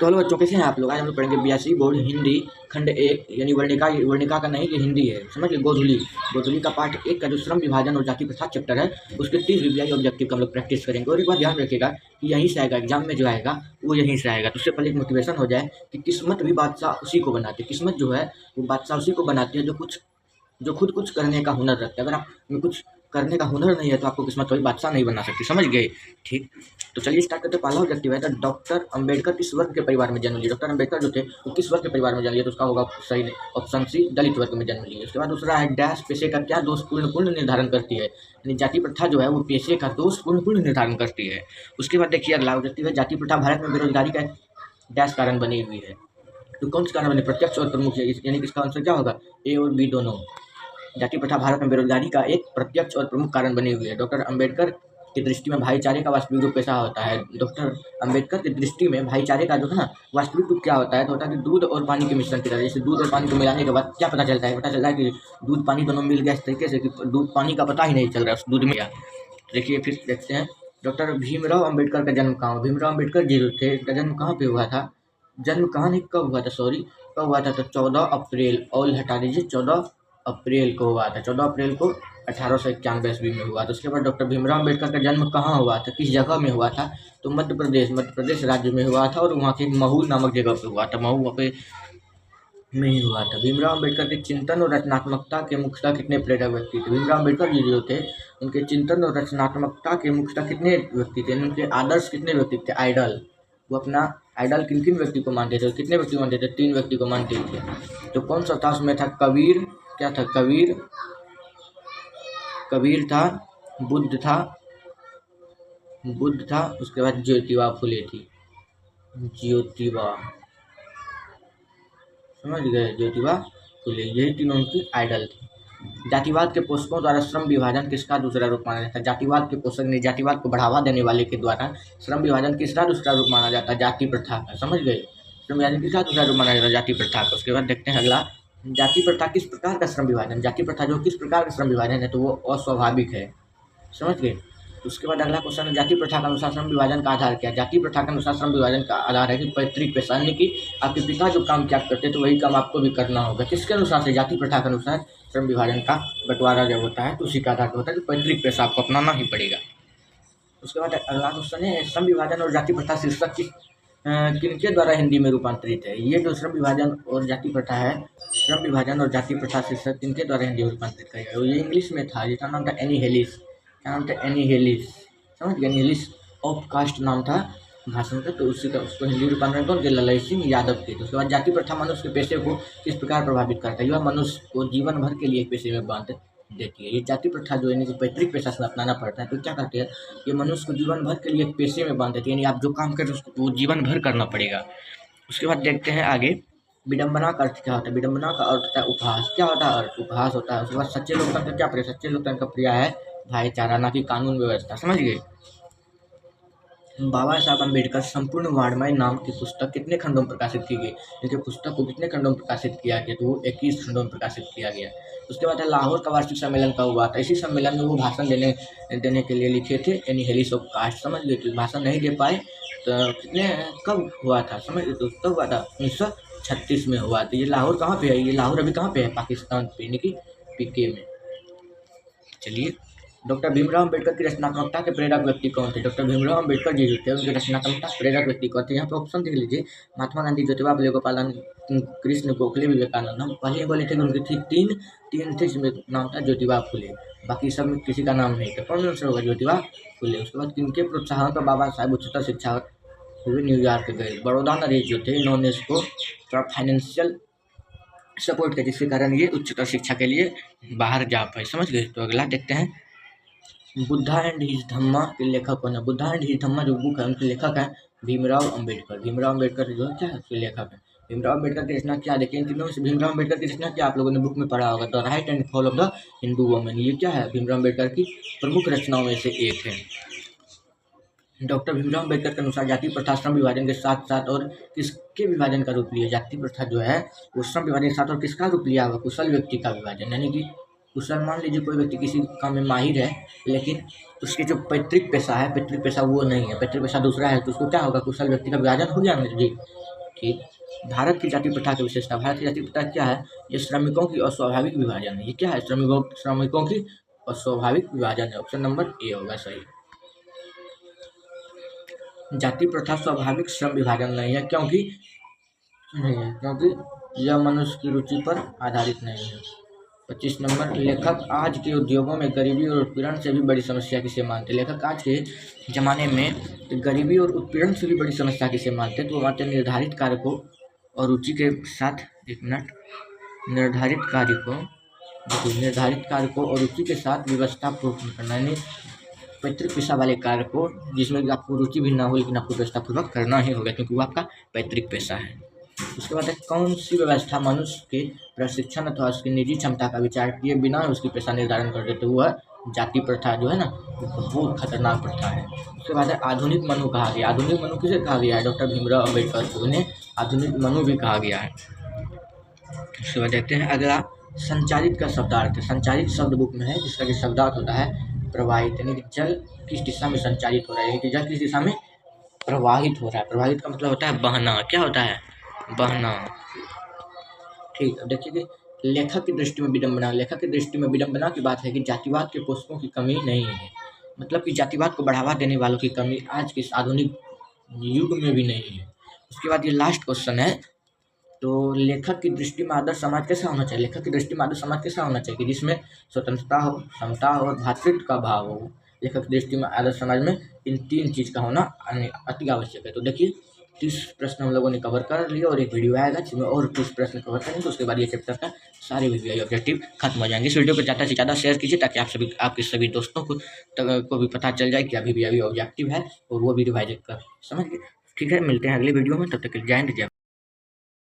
तो हेलो बच्चों, कैसे हैं आप लोग। आज हम लोग पढ़ेंगे 82 बोर्ड हिंदी खंड 1 यानी वर्णिका। वर्णिका का नहीं, ये हिंदी है, समझ ली। गोधुली गोधुली का पार्ट 1 का जो श्रम विभाजन और जाति प्रथा चैप्टर है, उसके 30 रिप्लाई ऑब्जेक्टिव का हम लोग प्रैक्टिस करेंगे। और एक बार ध्यान रखिएगा कि यहीं से आएगा, एग्जाम में जो आएगा वो यहीं से आएगा। तो उससे पहले एक मोटिवेशन हो जाए कि किस्मत भी बादशाह उसी को बनाती है। किस्मत जो है वो बादशाह उसी को बनाती है जो खुद कुछ करने का हुनर रखता है। अगर आप में कुछ करने का हुनर नहीं है तो आपको किस्मत कभी बादशाह नहीं बना सकती, समझ गए। ठीक, तो चलिए स्टार्ट करते हैं। पहला ऑब्जेक्टिव है तो डॉक्टर अंबेडकर किस वर्ग के परिवार में जन्म लिए। डॉक्टर अंबेडकर जो थे वो किस वर्ग के परिवार में जन्म लिए, तो उसका होगा सही ऑप्शन सी, दलित वर्ग में जन्म लिए। उसके बाद दूसरा है डैश पेशे का क्या दोषपूर्ण निर्धारण करती है। यानी जाति प्रथा जो है वो पेशे का दोषपूर्ण निर्धारण करती है। उसके बाद देखिए अगला ऑब्जेक्टिव है जाति प्रथा भारत में बेरोजगारी का डैश कारण बनी हुई है। तो कौन सा कारण बने, प्रत्यक्ष और प्रमुख है, यानी कि इसका आंसर क्या होगा, ए और बी दोनों। जाति प्रथा भारत में बेरोजगारी का एक प्रत्यक्ष और प्रमुख कारण बनी हुई है। डॉक्टर अंबेडकर की दृष्टि में भाईचारे का वास्तविक रूप कैसा होता है। डॉक्टर अंबेडकर की दृष्टि में भाईचारे का जो है ना वास्तविक रूप क्या होता है, तो होता है कि दूध और पानी के मिश्रण की तरह। जैसे दूध और पानी को मिलाने के बाद क्या पता चलता है, कि दूध पानी दोनों मिल गया इस तरीके से कि दूध पानी का पता ही नहीं चल रहा है उस दूध में। देखिए फिर देखते हैं डॉक्टर भीमराव अम्बेडकर का जन्म कहाँ हुआ। भीमराव अम्बेडकर जी जो थे इसका जन्म कहाँ पे हुआ था, जन्म कहाँ नहीं कब हुआ था, कब हुआ था, तो 14 अप्रैल, और हटा दीजिए, 14 अप्रैल को हुआ था। 14 अप्रैल को 1891 ईस्वी में हुआ था। उसके बाद डॉक्टर भीमराव अम्बेडकर का जन्म कहाँ हुआ था, किस जगह में हुआ था, तो मध्य प्रदेश राज्य में हुआ था। और वहाँ की महू नामक जगह पे हुआ था, महू पे में ही हुआ था। भीमराव अम्बेडकर के चिंतन और रचनात्मकता के मुख्यतः कितने प्रेरक व्यक्ति थे। भीमराव अम्बेडकर जी जो थे उनके चिंतन और रचनात्मकता के मुख्यतः कितने व्यक्ति थे, उनके आदर्श कितने व्यक्ति थे, आइडल। वो अपना आइडल किन किन व्यक्ति को मानते थे, कितने व्यक्ति को मानते थे, 3 व्यक्ति को मानते थे। तो कौन सा था उसमें, था कबीर, क्या था, कबीर था, बुद्ध था, उसके बाद ज्योतिबा फुले थी, ज्योतिबा, समझ गए, ज्योतिबा फुले, यही तीनों उनकी आइडल थे। जातिवाद के पोषकों द्वारा श्रम विभाजन किसका दूसरा रूप माना जाता है। जातिवाद के पोषक ने जातिवाद को बढ़ावा देने वाले के द्वारा श्रम विभाजन किसका दूसरा रूप माना जाता है, जाति प्रथा का, समझ गए। श्रम विभाजन किसका दूसरा रूप माना जाता है, जाति प्रथा का। उसके बाद देखते हैं अगला, जाति प्रथा किस प्रकार का श्रम विभाजन। जाति प्रथा जो किस प्रकार का श्रम विभाजन है, तो वो अस्वाभाविक है, समझ गए। उसके बाद अगला क्वेश्चन है जाति प्रथा के अनुसार श्रम विभाजन का आधार क्या है। जाति प्रथा के अनुसार श्रम विभाजन का आधार है कि पैतृक पेशा, यानी कि आपके पिता जो काम क्या करते हैं तो वही काम आपको भी करना होगा। किसके अनुसार से, जाति प्रथा के अनुसार श्रम विभाजन का बंटवारा जब होता है तो उसी का आधार पर होता है कि पैतृक पेशा आपको अपनाना ही पड़ेगा। उसके बाद अगला क्वेश्चन है श्रम विभाजन और जाति प्रथा शीर्षक किनके द्वारा हिंदी में रूपांतरित है। ये जो श्रम विभाजन और जाति प्रथा है, श्रम विभाजन और जाति प्रथा शीर्षक किनके द्वारा हिंदी में रूपांतरित किया गया, ये इंग्लिश में था, जिसका नाम था एनी हेलिस। क्या नाम था, एनी हेलिस, समझ गए। हेलिस ऑफ कास्ट नाम था भाषण का, तो उसी का उसको हिंदी रूपांतरण कौन के, ललई सिंह यादव के। तो उसके बाद जाति प्रथा मनुष्य के पेशे को किस प्रकार प्रभावित करता है। यह मनुष्य को जीवन भर के लिए एक पेशे में बांध देती है। ये जाति प्रथा जो है पैतृक पेशा से अपनाना पड़ता है, तो क्या करते हैं, ये मनुष्य को जीवन भर के लिए एक पेशे में बांध देती है, यानी आप जो काम करते हैं उसको वो जीवन भर करना पड़ेगा। उसके बाद देखते हैं आगे, विडम्बना का अर्थ क्या होता है। विडम्बना का अर्थ होता है उपहास। क्या होता है, अर्थ उपहास होता है। उसके बाद सच्चे लोकतंत्र क्या प्रिय, सच्चे लोकतंत्र का प्रिय है भाईचारा, ना कि कानून व्यवस्था, समझ गए। बाबा साहब अम्बेडकर संपूर्ण वाङ्मय नाम की पुस्तक कितने खंडों में प्रकाशित की गई। इनके पुस्तक को कितने खंडों में प्रकाशित किया गया, तो वो 21 खंडों में प्रकाशित किया गया। उसके बाद है लाहौर का वार्षिक सम्मेलन कब हुआ था। इसी सम्मेलन में वो भाषण देने के लिए लिखे थे, यानी हेलिस ऑफ कास्ट, समझ गए। तो भाषण नहीं दे पाए तो कितने कब हुआ था, समझ गए, तो कब हुआ था, 1936 में हुआ था। ये लाहौर कहाँ पे है, ये लाहौर अभी कहाँ पे है, पाकिस्तान पे, यानी कि पीके में। चलिए, डॉक्टर भीमराव अम्बेडकर की रचनात्मकता के प्रेरक व्यक्ति कौन थे। डॉक्टर भीमराव अम्बेडकर जी जो थे उनके रचनात्मकता प्रेरक व्यक्ति कौन थे। यहाँ पर ऑप्शन देख लीजिए, महात्मा गांधी, ज्योतिबा फुले, गोपालगंज, कृष्ण गोखले, विवेकानंद। हम पहले बोले थे कि उनकी थी तीन थे, जिसमें नाम था ज्योतिबा फुले, बाकी सब में किसी का नाम नहीं था। कौन आंसर होगा, ज्योतिबा फुले। उसके बाद किनके प्रोत्साहन पर बाबा साहब उच्चतर शिक्षा हुए न्यूयॉर्क गए। बड़ौदा नरेश जो थे इन्होंने इसको थोड़ा फाइनेंशियल सपोर्ट किया, जिसके कारण ये उच्चतर शिक्षा के लिए बाहर जा पाए, समझ गए। तो अगला देखते हैं, बुद्धा एंड हिज धम्मा के लेखक कौन है। बुद्धा एंड हिज धम्मा जो बुक है उनके लेखक है भीमराव अम्बेडकर। भीमराव अम्बेडकर जो है क्या है, उसके लेखक है। भीमराव अम्बेडकर की रचना क्या, देखिए इन तीनों में से भीमराव अम्बेडकर की रचना क्या आप लोगों ने बुक में पढ़ा होगा, the right and fall of the Hindu women. ये क्या है, भीमराव अम्बेडकर की प्रमुख रचनाओं में से एक है। डॉक्टर भीमराव अम्बेडकर के अनुसार जाति प्रथा श्रम विभाजन के साथ साथ और किसके विभाजन का रूप लिया। जाति प्रथा जो है वो श्रम विभाजन के साथ और किसका रूप लिया हुआ, कुशल व्यक्ति का विभाजन, यानी कि कुशल, मान लीजिए कोई व्यक्ति किसी काम में माहिर है लेकिन उसकी जो पैतृक पेशा है, पैतृक पेशा वो नहीं है, पैतृक पेशा दूसरा है, तो उसको क्या होगा, कुशल व्यक्ति का विभाजन हो गया ना जी। कि भारत की जाति प्रथा की विशेषता। भारत की जाति प्रथा क्या है? ये श्रमिकों की अस्वाभाविक विभाजन है। ये क्या है? श्रमिकों की अस्वाभाविक विभाजन है। ऑप्शन नंबर ए होगा सही। जाति प्रथा स्वाभाविक श्रम विभाजन नहीं है, क्योंकि यह मनुष्य की रुचि पर आधारित नहीं है। 25 नंबर, लेखक आज के उद्योगों में गरीबी और उत्पीड़न से भी बड़ी समस्या किसे मानते? लेखक आज के ज़माने में गरीबी और उत्पीड़न से भी बड़ी समस्या किसे मानते? तो वो मानते निर्धारित कार्य को और रुचि के साथ, निर्धारित कार्य को और रुचि के साथ व्यवस्था पूर्ण करना, यानी पैतृक पेशा वाले कार्य को जिसमें आपको रुचि भी ना हो लेकिन आपको व्यवस्थापूर्वक करना ही होगा, क्योंकि वो आपका पैतृक पेशा है। उसके बाद है, कौन सी व्यवस्था मनुष्य के प्रशिक्षण अथवा उसकी निजी क्षमता का विचार किए बिना उसकी पेशा निर्धारण कर देते? वो है जाति प्रथा, जो है ना, बहुत खतरनाक प्रथा है। उसके बाद है, आधुनिक मनु कहा गया। आधुनिक मनु किसे कहा गया है? डॉक्टर भीमराव अम्बेडकर को उन्हें आधुनिक मनु भी कहा गया है। उसके बाद देखते हैं अगला, संचारित का शब्दार्थ। संचारित शब्द बुक में है, जिसका कि शब्दार्थ होता है प्रवाहित, यानी कि जल किस दिशा में संचारित हो रहा है, यानी कि जल किस दिशा में प्रवाहित हो रहा है। प्रवाहित का मतलब होता है बहना। क्या होता है? बहना। ठीक, अब देखिए कि लेखक की दृष्टि में विडंबना। लेखक की दृष्टि में विडंबना की बात है कि जातिवाद के पोषकों की कमी नहीं है, मतलब कि जातिवाद को बढ़ावा देने वालों की कमी आज के इस आधुनिक युग में भी नहीं है। उसके बाद ये लास्ट क्वेश्चन है, तो लेखक की दृष्टि में आदर्श समाज कैसा होना चाहिए? लेखक की दृष्टि में आदर्श समाज कैसा होना चाहिए कि जिसमें स्वतंत्रता हो, समता हो और भ्रातृत्व का भाव हो। लेखक की दृष्टि में आदर्श समाज में इन 3 चीज़ का होना अति आवश्यक है। तो देखिए 30 प्रश्न हम लोगों ने कवर कर लिए और एक वीडियो आएगा जिसमें और 30 प्रश्न कवर करेंगे, तो उसके बाद ये चैप्टर का सारे वीडियो ऑब्जेक्टिव खत्म हो जाएंगे। इस वीडियो को ज़्यादा से ज़्यादा शेयर कीजिए ताकि आपके सभी दोस्तों को भी पता चल जाए कि अभी ऑब्जेक्टिव है और वो भी रिवाइज कर समझ गए। ठीक है, मिलते हैं अगले वीडियो में, तब तक के लिए जय हिंद, जय भारत।